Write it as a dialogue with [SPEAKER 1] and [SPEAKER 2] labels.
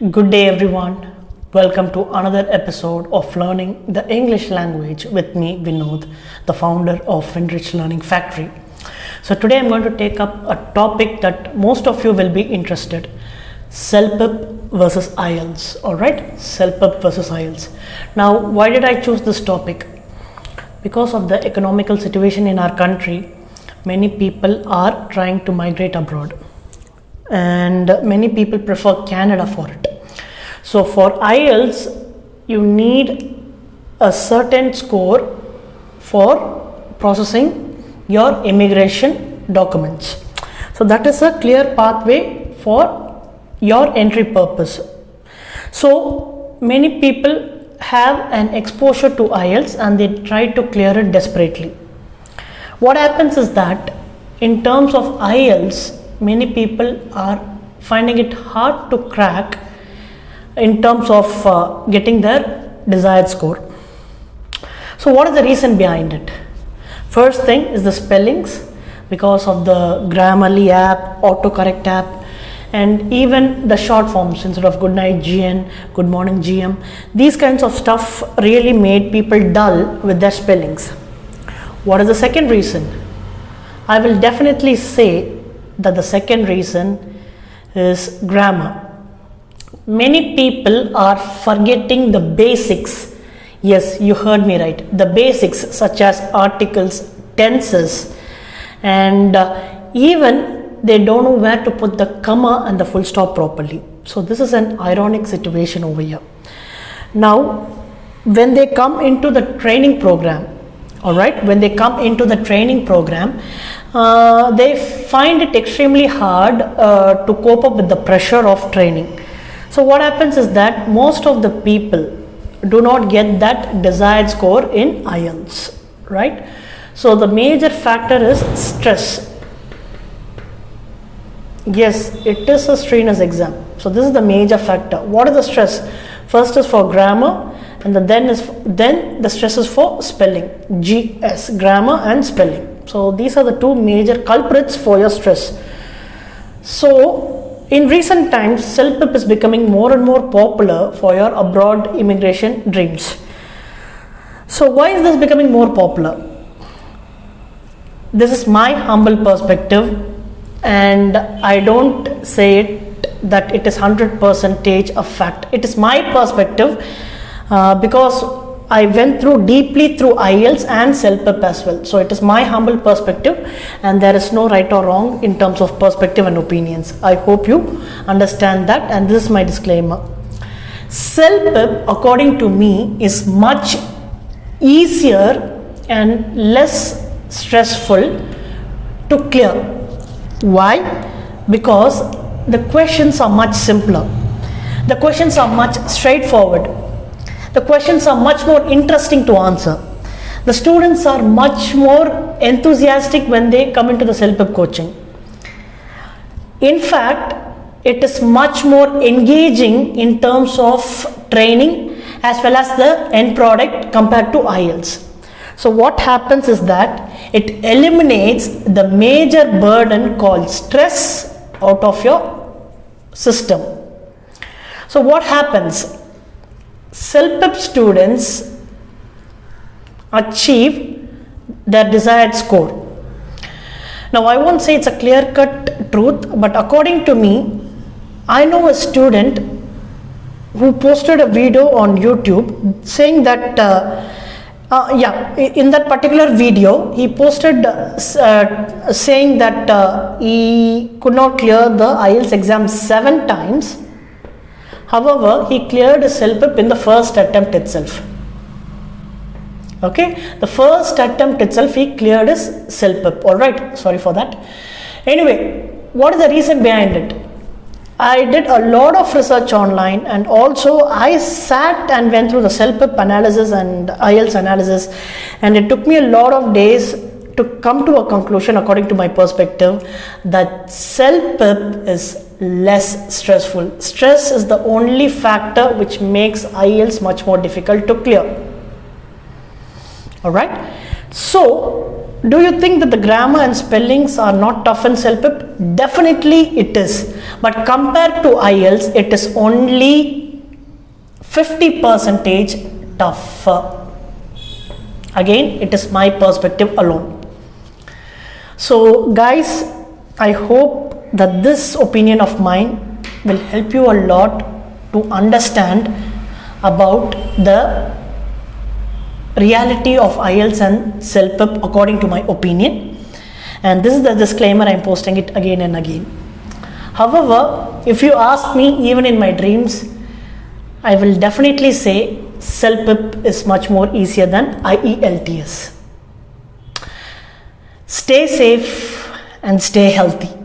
[SPEAKER 1] Good day, everyone. Welcome to another episode of Learning the English Language with me, Vinod, the founder of Enrich Learning Factory. So, today I'm going to take up a topic that most of you will be interested: CELPIP versus IELTS. Alright, CELPIP versus IELTS. Now, why did I choose this topic? Because of the economical situation in our country, many people are trying to migrate abroad, and many people prefer Canada for it. So for IELTS, you need a certain score for processing your immigration documents. So that is a clear pathway for your entry purpose. So many people have an exposure to IELTS and they try to clear it desperately. What happens is that in terms of IELTS, many people are finding it hard to crack in terms of getting their desired score. So what is the reason behind it? First thing is the spellings, because of the Grammarly app, autocorrect app, and even the short forms instead of good night GN, good morning GM. These kinds of stuff really made people dull with their spellings. What is the second reason? I will definitely say that the second reason is grammar. Many people are forgetting the basics. Yes, you heard me right. The basics such as articles, tenses, and even they don't know where to put the comma and the full stop properly. So this is an ironic situation over here. Now, when they come into the training program, when they come into the training program, they find it extremely hard to cope up with the pressure of training. So what happens is that most of the people do not get that desired score in IELTS, right? So the major factor is stress. Yes, it is a strenuous exam. So this is the major factor. What is the stress? First is for grammar, and then the stress is for spelling. GS, grammar and spelling. So these are the two major culprits for your stress. So in recent times, CELPIP is becoming more and more popular for your abroad immigration dreams. So why is this becoming more popular? This is my humble perspective, and I don't say it that it is 100% a fact. It is my perspective because I went through deeply through IELTS and CELPIP as well. So it is my humble perspective, and there is no right or wrong in terms of perspective and opinions. I hope you understand that, and this is my disclaimer. CELPIP, according to me, is much easier and less stressful to clear. Why? Because the questions are much simpler. The questions are much straightforward. The questions are much more interesting to answer. The students are much more enthusiastic when they come into the CELPIP coaching. In fact, it is much more engaging in terms of training as well as the end product compared to IELTS. So what happens is that it eliminates the major burden called stress out of your system. So what happens? CELPIP students achieve their desired score. Now, I won't say it's a clear-cut truth, but according to me, I know a student who posted a video on YouTube saying that, in that particular video, he posted saying that he could not clear the IELTS exam 7 times. However, he cleared his CELPIP in the first attempt itself. Okay, the first attempt itself he cleared his CELPIP. Alright, sorry for that. Anyway, what is the reason behind it? I did a lot of research online, and also I sat and went through the CELPIP analysis and IELTS analysis, and it took me a lot of days to come to a conclusion, according to my perspective, that CELPIP is less stressful. Stress is the only factor which makes IELTS much more difficult to clear. Alright, so do you think that the grammar and spellings are not tough in CELPIP? Definitely it is. But compared to IELTS, it is only 50% tougher. Again, it is my perspective alone. So guys, I hope that this opinion of mine will help you a lot to understand about the reality of IELTS and CELPIP according to my opinion. And this is the disclaimer, I am posting it again and again. However, if you ask me, even in my dreams, I will definitely say CELPIP is much more easier than IELTS. Stay safe and stay healthy.